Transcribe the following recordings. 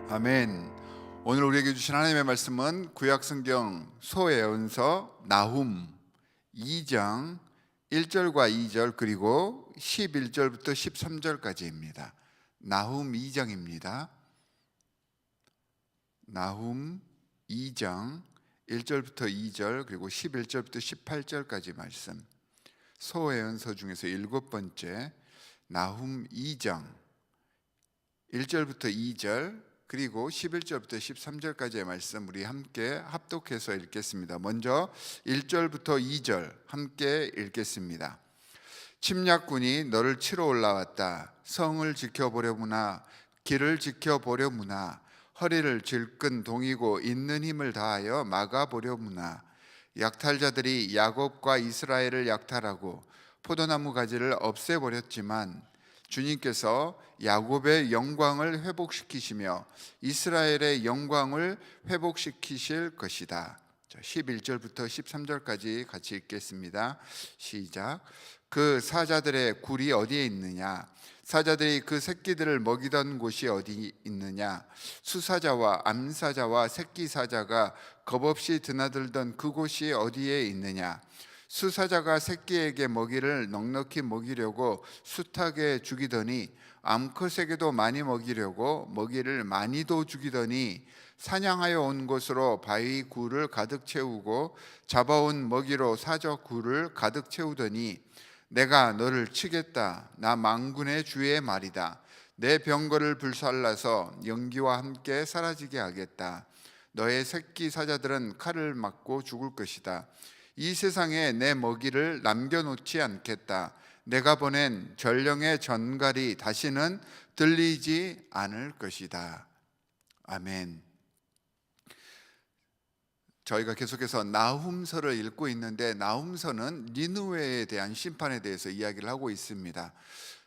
아멘. 오늘 우리에게 주신 하나님의 말씀은 구약성경 소예언서 나훔 2장 1절과 2절 그리고 11절부터 13절까지입니다. 나훔 2장입니다. 나훔 2장 1절부터 2절 그리고 11절부터 18절까지 말씀. 소예언서 중에서 일곱 번째 나훔 2장 1절부터 2절 그리고 11절부터 13절까지의 말씀 우리 함께 합독해서 읽겠습니다. 먼저 1절부터 2절 함께 읽겠습니다. 침략군이 너를 치러 올라왔다. 성을 지켜보려무나 길을 지켜보려무나 허리를 질끈 동이고 있는 힘을 다하여 막아보려무나 약탈자들이 야곱과 이스라엘을 약탈하고 포도나무 가지를 없애버렸지만 주님께서 야곱의 영광을 회복시키시며 이스라엘의 영광을 회복시키실 것이다. 11절부터 13절까지 같이 읽겠습니다. 시작. 그 사자들의 굴이 어디에 있느냐? 사자들이 그 새끼들을 먹이던 곳이 어디 있느냐? 수사자와 암사자와 새끼 사자가 겁없이 드나들던 그곳이 어디에 있느냐? 수사자가 새끼에게 먹이를 넉넉히 먹이려고 숱하게 죽이더니 암컷에게도 많이 먹이려고 먹이를 많이도 죽이더니 사냥하여 온 곳으로 바위 굴을 가득 채우고 잡아온 먹이로 사적 굴을 가득 채우더니 내가 너를 치겠다. 나 만군의 주의 말이다. 내 병거를 불살라서 연기와 함께 사라지게 하겠다. 너의 새끼 사자들은 칼을 맞고 죽을 것이다. 이 세상에 내 먹이를 남겨놓지 않겠다. 내가 보낸 전령의 전갈이 다시는 들리지 않을 것이다. 아멘. 저희가 계속해서 나훔서를 읽고 있는데 나훔서는 니느웨에 대한 심판에 대해서 이야기를 하고 있습니다.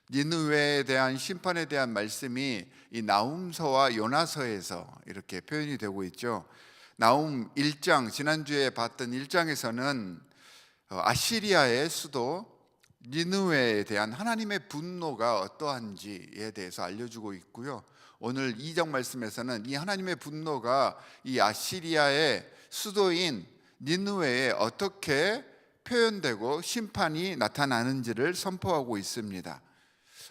니느웨에 대한 심판에 대한 말씀이 이 나훔서와 요나서에서 이렇게 표현이 되고 있죠. 나훔 1장, 지난주에 봤던 1장에서는 아시리아의 수도 니느웨에 대한 하나님의 분노가 어떠한지에 대해서 알려주고 있고요. 오늘 2장 말씀에서는 이 하나님의 분노가 이 아시리아의 수도인 니느웨에 어떻게 표현되고 심판이 나타나는지를 선포하고 있습니다.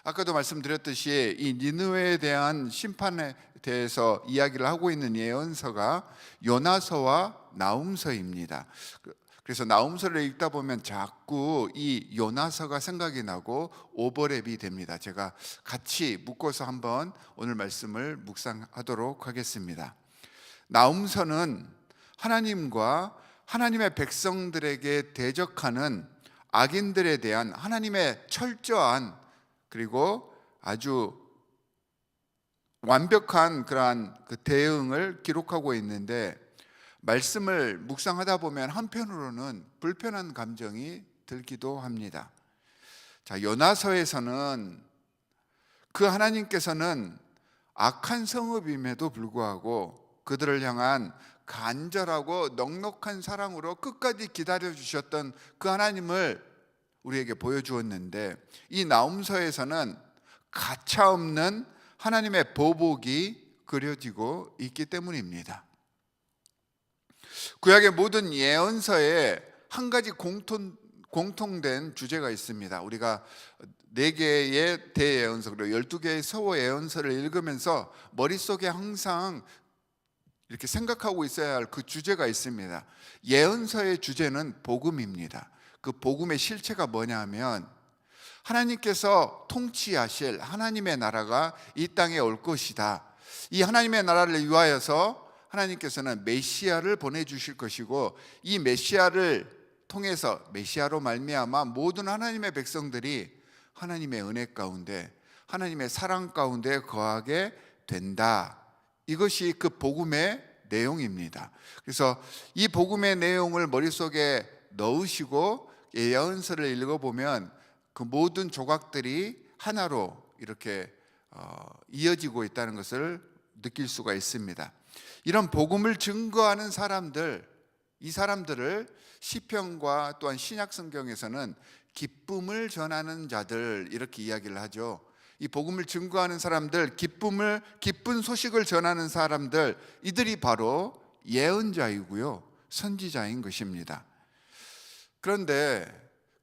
아까도 말씀드렸듯이 이 니느웨에 대한 심판에 대해서 이야기를 하고 있는 예언서가 요나서와 나훔서입니다. 그래서 나훔서를 읽다 보면 자꾸 이 요나서가 생각이 나고 오버랩이 됩니다. 제가 같이 묶어서 한번 오늘 말씀을 묵상하도록 하겠습니다. 나훔서는 하나님과 하나님의 백성들에게 대적하는 악인들에 대한 하나님의 철저한 그리고 아주 완벽한 그러한 그 대응을 기록하고 있는데 말씀을 묵상하다 보면 한편으로는 불편한 감정이 들기도 합니다. 자, 요나서에서는 그 하나님께서는 악한 성읍임에도 불구하고 그들을 향한 간절하고 넉넉한 사랑으로 끝까지 기다려 주셨던 그 하나님을 우리에게 보여주었는데 이 나훔서에서는 가차없는 하나님의 보복이 그려지고 있기 때문입니다. 구약의 모든 예언서에 한 가지 공통된 주제가 있습니다. 우리가 4개의 대예언서 그리고 12개의 서예언서를 읽으면서 머릿속에 항상 이렇게 생각하고 있어야 할 그 주제가 있습니다. 예언서의 주제는 복음입니다. 그 복음의 실체가 뭐냐면 하나님께서 통치하실 하나님의 나라가 이 땅에 올 것이다. 이 하나님의 나라를 위하여서 하나님께서는 메시아를 보내주실 것이고 이 메시아를 통해서 메시아로 말미암아 모든 하나님의 백성들이 하나님의 은혜 가운데 하나님의 사랑 가운데 거하게 된다. 이것이 그 복음의 내용입니다. 그래서 이 복음의 내용을 머릿속에 넣으시고 예언서를 읽어보면 그 모든 조각들이 하나로 이렇게 이어지고 있다는 것을 느낄 수가 있습니다. 이런 복음을 증거하는 사람들, 이 사람들을 시편과 또한 신약 성경에서는 기쁨을 전하는 자들 이렇게 이야기를 하죠. 이 복음을 증거하는 사람들, 기쁜 소식을 전하는 사람들, 이들이 바로 예언자이고요, 선지자인 것입니다. 그런데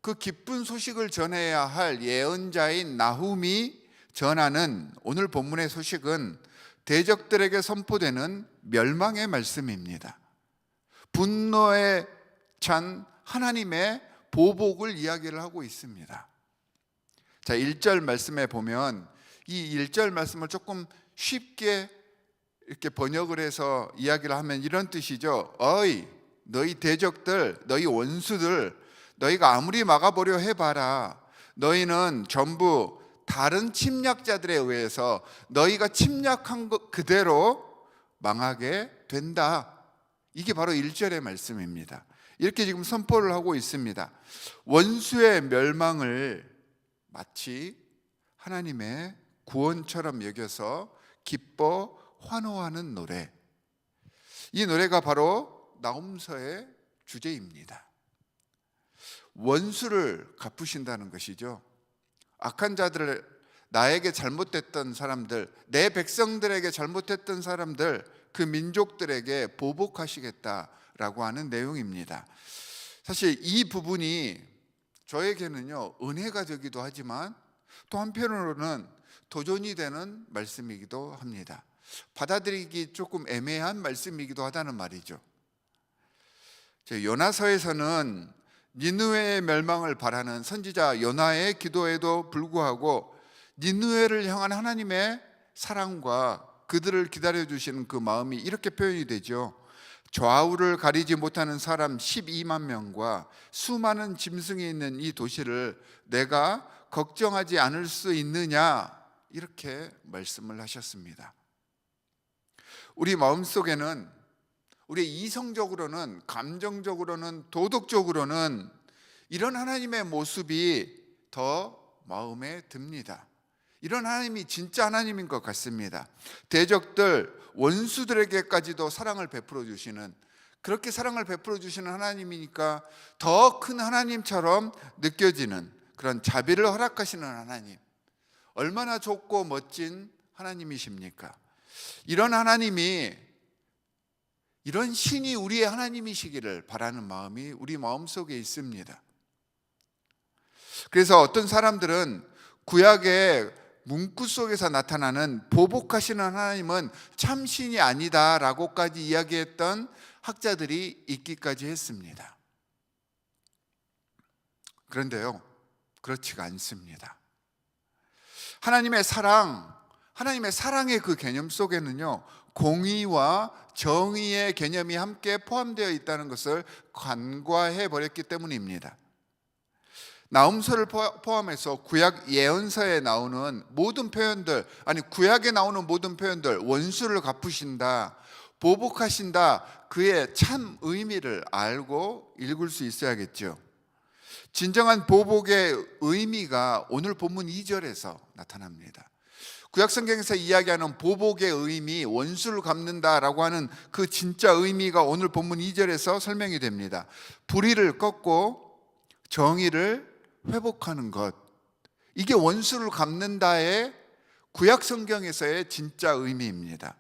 그 기쁜 소식을 전해야 할 예언자인 나훔이 전하는 오늘 본문의 소식은 대적들에게 선포되는 멸망의 말씀입니다. 분노에 찬 하나님의 보복을 이야기를 하고 있습니다. 자, 1절 말씀에 보면 이 1절 말씀을 조금 쉽게 이렇게 번역을 해서 이야기를 하면 이런 뜻이죠. 어이, 너희 대적들, 너희 원수들, 너희가 아무리 막아보려 해봐라. 너희는 전부 다른 침략자들에 의해서 너희가 침략한 것 그대로 망하게 된다. 이게 바로 1절의 말씀입니다. 이렇게 지금 선포를 하고 있습니다. 원수의 멸망을 마치 하나님의 구원처럼 여겨서 기뻐 환호하는 노래. 이 노래가 바로 나훔서의 주제입니다. 원수를 갚으신다는 것이죠. 악한 자들을, 나에게 잘못됐던 사람들, 내 백성들에게 잘못했던 사람들, 그 민족들에게 보복하시겠다라고 하는 내용입니다. 사실 이 부분이 저에게는요, 은혜가 되기도 하지만 또 한편으로는 도전이 되는 말씀이기도 합니다. 받아들이기 조금 애매한 말씀이기도 하다는 말이죠. 요나서에서는 니느웨의 멸망을 바라는 선지자 요나의 기도에도 불구하고 니느웨를 향한 하나님의 사랑과 그들을 기다려주시는 그 마음이 이렇게 표현이 되죠. 좌우를 가리지 못하는 사람 12만 명과 수많은 짐승이 있는 이 도시를 내가 걱정하지 않을 수 있느냐, 이렇게 말씀을 하셨습니다. 우리 마음속에는, 우리 이성적으로는, 감정적으로는, 도덕적으로는 이런 하나님의 모습이 더 마음에 듭니다. 이런 하나님이 진짜 하나님인 것 같습니다. 대적들, 원수들에게까지도 사랑을 베풀어 주시는, 그렇게 사랑을 베풀어 주시는 하나님이니까 더 큰 하나님처럼 느껴지는 그런 자비를 허락하시는 하나님, 얼마나 좋고 멋진 하나님이십니까? 이런 하나님이, 이런 신이 우리의 하나님이시기를 바라는 마음이 우리 마음속에 있습니다. 그래서 어떤 사람들은 구약의 문구 속에서 나타나는 보복하시는 하나님은 참신이 아니다라고까지 이야기했던 학자들이 있기까지 했습니다. 그런데요, 그렇지가 않습니다. 하나님의 사랑의 그 개념 속에는요, 공의와 정의의 개념이 함께 포함되어 있다는 것을 간과해 버렸기 때문입니다. 나훔서를 포함해서 구약 예언서에 나오는 모든 표현들, 아니 구약에 나오는 모든 표현들, 원수를 갚으신다, 보복하신다, 그의 참 의미를 알고 읽을 수 있어야겠죠. 진정한 보복의 의미가 오늘 본문 2절에서 나타납니다. 구약 성경에서 이야기하는 보복의 의미, 원수를 갚는다라고 하는 그 진짜 의미가 오늘 본문 2절에서 설명이 됩니다. 불의를 꺾고 정의를 회복하는 것, 이게 원수를 갚는다의 구약 성경에서의 진짜 의미입니다.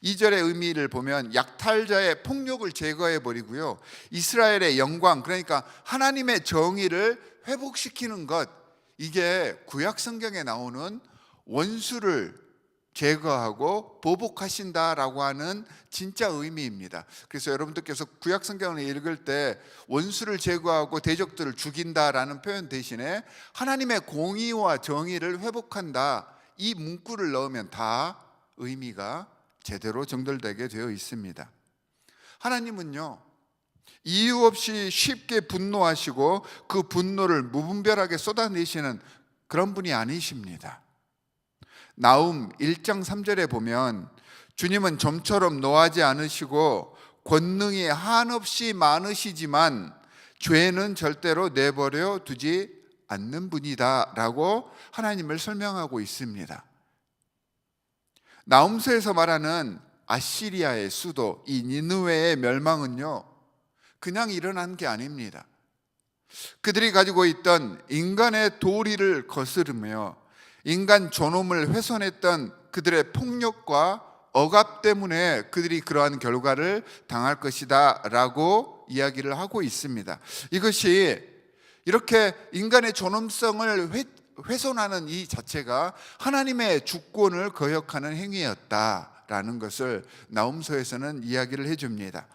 2절의 의미를 보면 약탈자의 폭력을 제거해 버리고요, 이스라엘의 영광, 그러니까 하나님의 정의를 회복시키는 것, 이게 구약 성경에 나오는 원수를 제거하고 보복하신다라고 하는 진짜 의미입니다. 그래서 여러분들께서 구약 성경을 읽을 때 원수를 제거하고 대적들을 죽인다라는 표현 대신에 하나님의 공의와 정의를 회복한다, 이 문구를 넣으면 다 의미가 제대로 전달되게 되어 있습니다. 하나님은요, 이유 없이 쉽게 분노하시고 그 분노를 무분별하게 쏟아내시는 그런 분이 아니십니다. 나훔 1장 3절에 보면 주님은 좀처럼 노하지 않으시고 권능이 한없이 많으시지만 죄는 절대로 내버려 두지 않는 분이다 라고 하나님을 설명하고 있습니다. 나훔서에서 말하는 아시리아의 수도 이 니느웨의 멸망은요, 그냥 일어난 게 아닙니다. 그들이 가지고 있던 인간의 도리를 거스르며 인간 존엄을 훼손했던 그들의 폭력과 억압 때문에 그들이 그러한 결과를 당할 것이다 라고 이야기를 하고 있습니다. 이것이 이렇게 인간의 존엄성을 훼손하는 이 자체가 하나님의 주권을 거역하는 행위였다라는 것을 나훔서에서는 이야기를 해줍니다.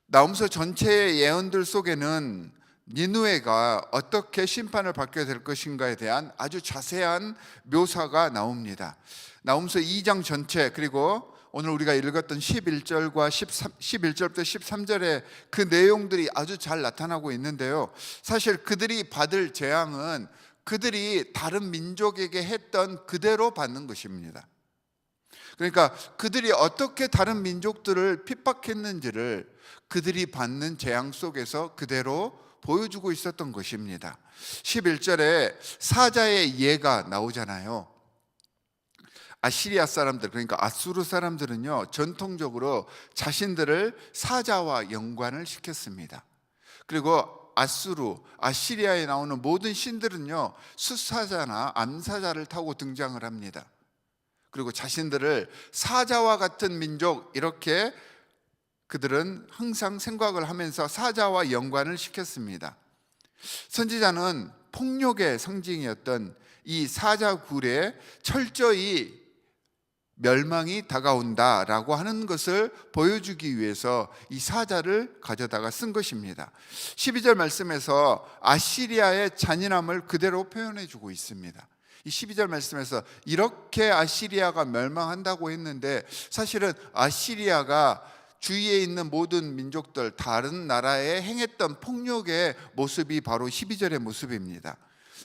나훔서 전체의 예언들 속에는 니느웨가 어떻게 심판을 받게 될 것인가에 대한 아주 자세한 묘사가 나옵니다. 나훔서 2장 전체, 그리고 오늘 우리가 읽었던 11절과 11절부터 13절의 그 내용들이 아주 잘 나타나고 있는데요. 사실 그들이 받을 재앙은 그들이 다른 민족에게 했던 그대로 받는 것입니다. 그러니까 그들이 어떻게 다른 민족들을 핍박했는지를 그들이 받는 재앙 속에서 그대로 보여주고 있었던 것입니다. 11절에 사자의 예가 나오잖아요. 아시리아 사람들, 그러니까 아수르 사람들은요, 전통적으로 자신들을 사자와 연관을 시켰습니다. 그리고 아시리아에 나오는 모든 신들은요, 숫사자나 암사자를 타고 등장을 합니다. 그리고 자신들을 사자와 같은 민족, 이렇게 그들은 항상 생각을 하면서 사자와 연관을 시켰습니다. 선지자는 폭력의 상징이었던 이 사자굴에 철저히 멸망이 다가온다라고 하는 것을 보여주기 위해서 이 사자를 가져다가 쓴 것입니다. 12절 말씀에서 아시리아의 잔인함을 그대로 표현해 주고 있습니다. 이 12절 말씀에서 이렇게 아시리아가 멸망한다고 했는데, 사실은 아시리아가 주위에 있는 모든 민족들, 다른 나라에 행했던 폭력의 모습이 바로 12절의 모습입니다.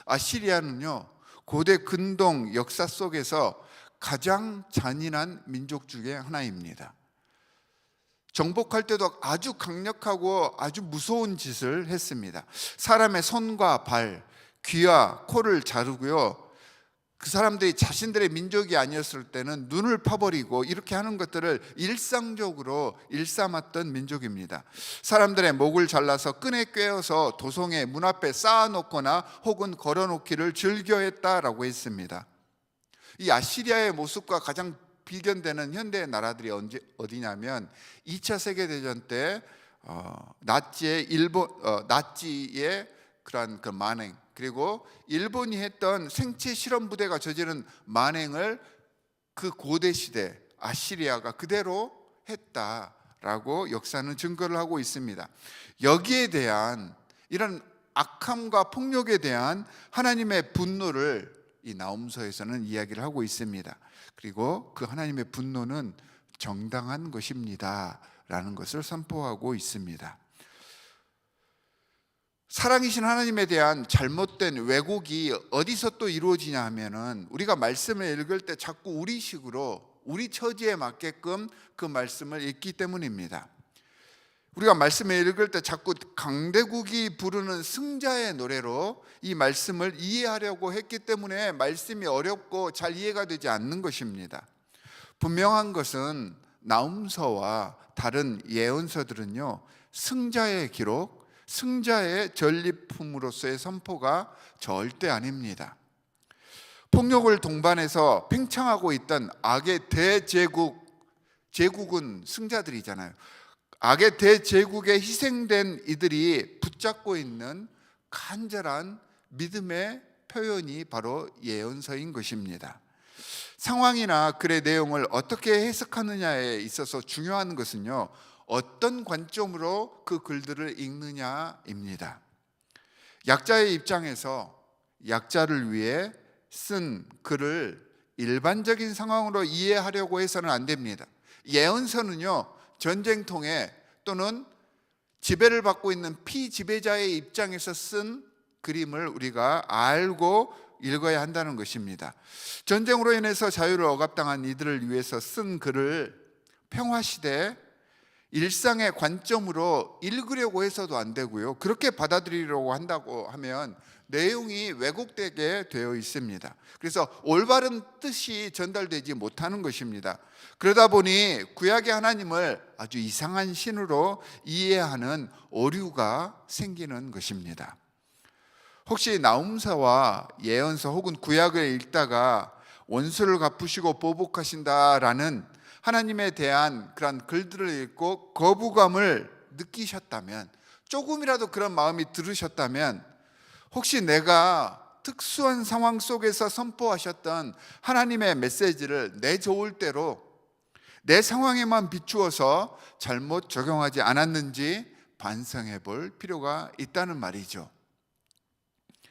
아시리아는요, 고대 근동 역사 속에서 가장 잔인한 민족 중에 하나입니다. 정복할 때도 아주 강력하고 아주 무서운 짓을 했습니다. 사람의 손과 발, 귀와 코를 자르고요, 그 사람들이 자신들의 민족이 아니었을 때는 눈을 파버리고 이렇게 하는 것들을 일상적으로 일삼았던 민족입니다. 사람들의 목을 잘라서 끈에 꿰어서 도성의 문 앞에 쌓아놓거나 혹은 걸어놓기를 즐겨했다라고 했습니다. 이 아시리아의 모습과 가장 비견되는 현대의 나라들이 어디냐면 2차 세계대전 때 나치의 그러한 그 만행, 그리고 일본이 했던 생체 실험 부대가 저지른 만행을 그 고대 시대 아시리아가 그대로 했다라고 역사는 증거를 하고 있습니다. 여기에 대한 이런 악함과 폭력에 대한 하나님의 분노를 이 나훔서에서는 이야기를 하고 있습니다. 그리고 그 하나님의 분노는 정당한 것입니다 라는 것을 선포하고 있습니다. 사랑이신 하나님에 대한 잘못된 왜곡이 어디서 또 이루어지냐 하면은, 우리가 말씀을 읽을 때 자꾸 우리식으로 우리 처지에 맞게끔 그 말씀을 읽기 때문입니다. 우리가 말씀을 읽을 때 자꾸 강대국이 부르는 승자의 노래로 이 말씀을 이해하려고 했기 때문에 말씀이 어렵고 잘 이해가 되지 않는 것입니다. 분명한 것은 나훔서와 다른 예언서들은요, 승자의 기록, 승자의 전리품으로서의 선포가 절대 아닙니다. 폭력을 동반해서 팽창하고 있던 악의 제국은 승자들이잖아요. 악의 대제국에 희생된 이들이 붙잡고 있는 간절한 믿음의 표현이 바로 예언서인 것입니다. 상황이나 글의 내용을 어떻게 해석하느냐에 있어서 중요한 것은요, 어떤 관점으로 그 글들을 읽느냐입니다. 약자의 입장에서 약자를 위해 쓴 글을 일반적인 상황으로 이해하려고 해서는 안 됩니다. 예언서는요, 전쟁통에 또는 지배를 받고 있는 피지배자의 입장에서 쓴 그림을 우리가 알고 읽어야 한다는 것입니다. 전쟁으로 인해서 자유를 억압당한 이들을 위해서 쓴 글을 평화시대 일상의 관점으로 읽으려고 해서도 안 되고요, 그렇게 받아들이려고 한다고 하면 내용이 왜곡되게 되어 있습니다. 그래서 올바른 뜻이 전달되지 못하는 것입니다. 그러다 보니 구약의 하나님을 아주 이상한 신으로 이해하는 오류가 생기는 것입니다. 혹시 나훔서와 예언서 혹은 구약을 읽다가 원수를 갚으시고 보복하신다라는 하나님에 대한 그런 글들을 읽고 거부감을 느끼셨다면, 조금이라도 그런 마음이 들으셨다면, 혹시 내가 특수한 상황 속에서 선포하셨던 하나님의 메시지를 내 좋을 대로 내 상황에만 비추어서 잘못 적용하지 않았는지 반성해 볼 필요가 있다는 말이죠.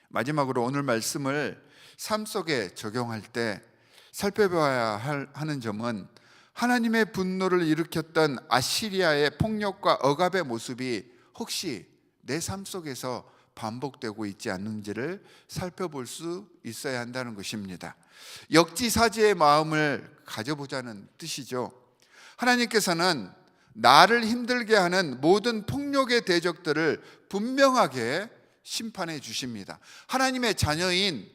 마지막으로 오늘 말씀을 삶 속에 적용할 때 살펴봐야 하는 점은, 하나님의 분노를 일으켰던 아시리아의 폭력과 억압의 모습이 혹시 내 삶 속에서 반복되고 있지 않는지를 살펴볼 수 있어야 한다는 것입니다. 역지사지의 마음을 가져보자는 뜻이죠. 하나님께서는 나를 힘들게 하는 모든 폭력의 대적들을 분명하게 심판해 주십니다. 하나님의 자녀인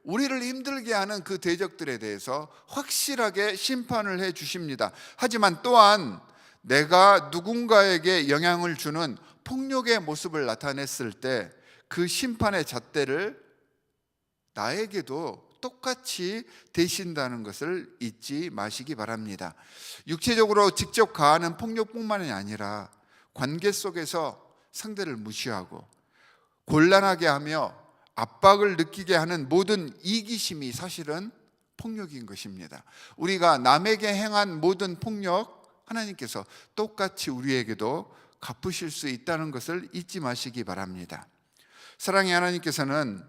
우리를 힘들게 하는 그 대적들에 대해서 확실하게 심판을 해 주십니다. 하지만 또한 내가 누군가에게 영향을 주는 폭력의 모습을 나타냈을 때 그 심판의 잣대를 나에게도 똑같이 대신다는 것을 잊지 마시기 바랍니다. 육체적으로 직접 가하는 폭력뿐만이 아니라 관계 속에서 상대를 무시하고 곤란하게 하며 압박을 느끼게 하는 모든 이기심이 사실은 폭력인 것입니다. 우리가 남에게 행한 모든 폭력, 하나님께서 똑같이 우리에게도 갚으실 수 있다는 것을 잊지 마시기 바랍니다. 사랑의 하나님께서는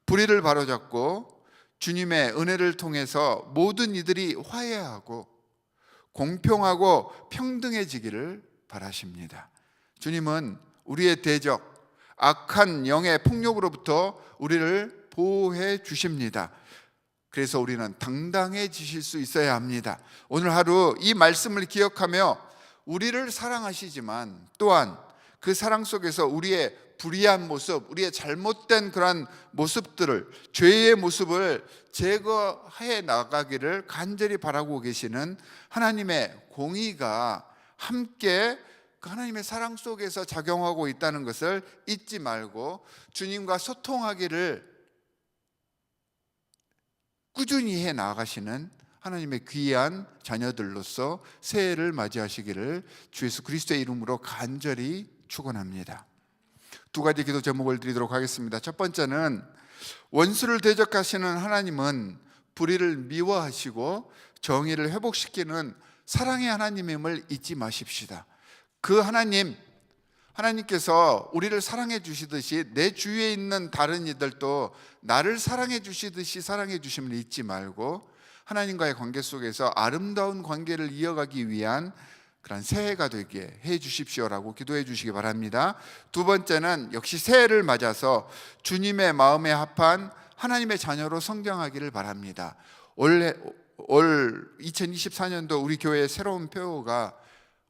불의를 바로잡고 주님의 은혜를 통해서 모든 이들이 화해하고 공평하고 평등해지기를 바라십니다. 주님은 우리의 대적, 악한 영의 폭력으로부터 우리를 보호해 주십니다. 그래서 우리는 당당해지실 수 있어야 합니다. 오늘 하루 이 말씀을 기억하며 우리를 사랑하시지만 또한 그 사랑 속에서 우리의 불의한 모습, 우리의 잘못된 그런 모습들을, 죄의 모습을 제거해 나가기를 간절히 바라고 계시는 하나님의 공의가 함께 그 하나님의 사랑 속에서 작용하고 있다는 것을 잊지 말고 주님과 소통하기를 꾸준히 해 나가시는 하나님의 귀한 자녀들로서 새해를 맞이하시기를 주 예수 그리스도의 이름으로 간절히 축원합니다. 두 가지 기도 제목을 드리도록 하겠습니다. 첫 번째는, 원수를 대적하시는 하나님은 불의를 미워하시고 정의를 회복시키는 사랑의 하나님임을 잊지 마십시다. 그 하나님께서 우리를 사랑해 주시듯이 내 주위에 있는 다른 이들도 나를 사랑해 주시듯이 사랑해 주심을 잊지 말고 하나님과의 관계 속에서 아름다운 관계를 이어가기 위한 그런 새해가 되게 해 주십시오라고 기도해 주시기 바랍니다. 두 번째는, 역시 새해를 맞아서 주님의 마음에 합한 하나님의 자녀로 성장하기를 바랍니다. 올 2024년도 우리 교회의 새로운 표어가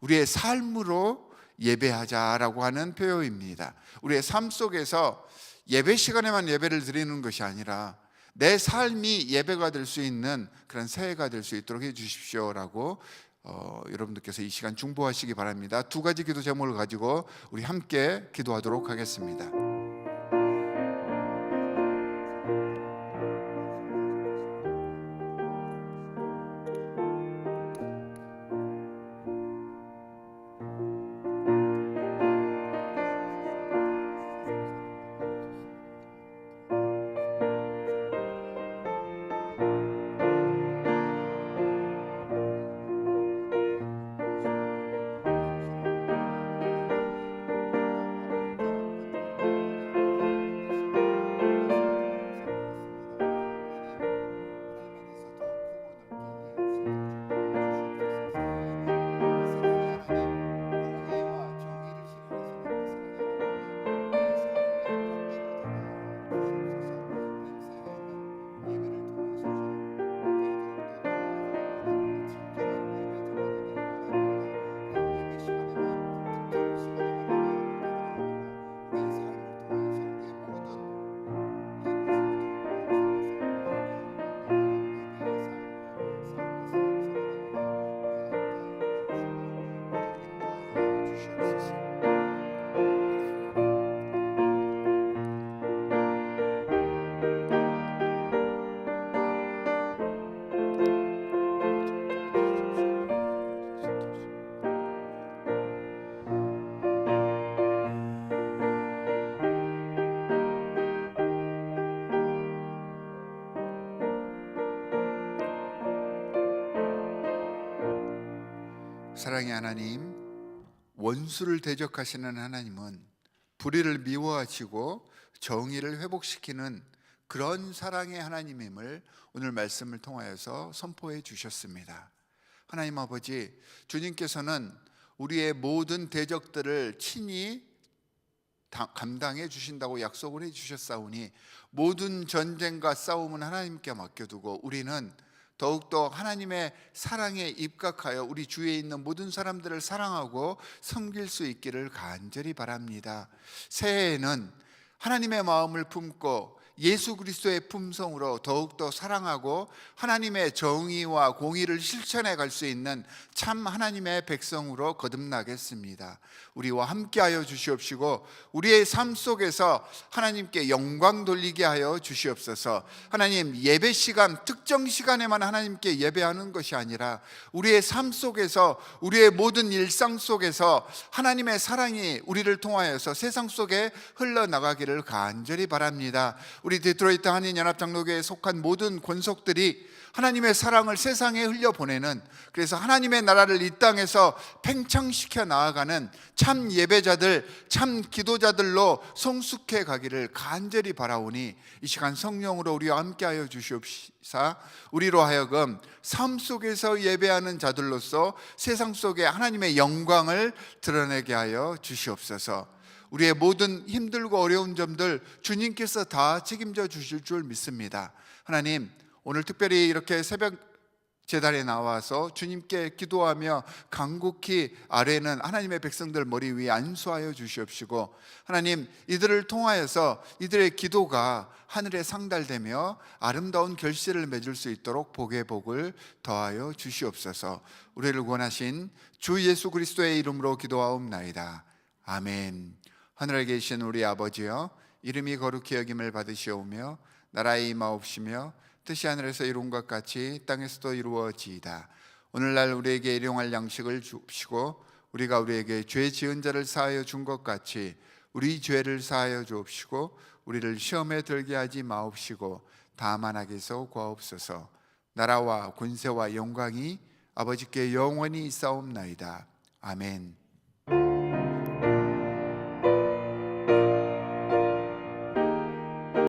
우리의 삶으로 예배하자라고 하는 표어입니다. 우리의 삶 속에서 예배 시간에만 예배를 드리는 것이 아니라 내 삶이 예배가 될 수 있는 그런 새해가 될 수 있도록 해 주십시오라고 여러분들께서 이 시간 중보하시기 바랍니다. 두 가지 기도 제목을 가지고 우리 함께 기도하도록 하겠습니다. 사랑의 하나님, 원수를 대적하시는 하나님은 불의를 미워하시고 정의를 회복시키는 그런 사랑의 하나님임을 오늘 말씀을 통하여서 선포해 주셨습니다. 하나님 아버지, 주님께서는 우리의 모든 대적들을 친히 감당해 주신다고 약속을 해 주셨사오니 모든 전쟁과 싸움은 하나님께 맡겨두고 우리는 더욱더 하나님의 사랑에 입각하여 우리 주위에 있는 모든 사람들을 사랑하고 섬길 수 있기를 간절히 바랍니다. 새해에는 하나님의 마음을 품고 예수 그리스도의 품성으로 더욱더 사랑하고 하나님의 정의와 공의를 실천해 갈 수 있는 참 하나님의 백성으로 거듭나겠습니다. 우리와 함께하여 주시옵시고 우리의 삶 속에서 하나님께 영광 돌리게 하여 주시옵소서. 하나님, 예배 시간, 특정 시간에만 하나님께 예배하는 것이 아니라 우리의 삶 속에서, 우리의 모든 일상 속에서 하나님의 사랑이 우리를 통하여서 세상 속에 흘러나가기를 간절히 바랍니다. 우리 데트로이트 한인연합장로교회에 속한 모든 권속들이 하나님의 사랑을 세상에 흘려보내는, 그래서 하나님의 나라를 이 땅에서 팽창시켜 나아가는 참 예배자들, 참 기도자들로 성숙해 가기를 간절히 바라오니 이 시간 성령으로 우리와 함께하여 주시옵시사 우리로 하여금 삶 속에서 예배하는 자들로서 세상 속에 하나님의 영광을 드러내게 하여 주시옵소서. 우리의 모든 힘들고 어려운 점들 주님께서 다 책임져 주실 줄 믿습니다. 하나님, 오늘 특별히 이렇게 새벽 제단에 나와서 주님께 기도하며 간곡히 아뢰는 하나님의 백성들 머리 위에 안수하여 주시옵시고, 하나님, 이들을 통하여서 이들의 기도가 하늘에 상달되며 아름다운 결실을 맺을 수 있도록 복의 복을 더하여 주시옵소서. 우리를 구원하신 주 예수 그리스도의 이름으로 기도하옵나이다. 아멘. 하늘에 계신 우리 아버지여, 이름이 거룩히 여김을 받으시오며 나라의 임하옵시며 뜻이 하늘에서 이룬 것 같이 땅에서도 이루어지이다. 오늘날 우리에게 일용할 양식을 주옵시고 우리가 우리에게 죄 지은 자를 사하여 준 것 같이 우리 죄를 사하여 주옵시고 우리를 시험에 들게 하지 마옵시고 다만 악에서 구하옵소서. 나라와 권세와 영광이 아버지께 영원히 있사옵나이다. 아멘.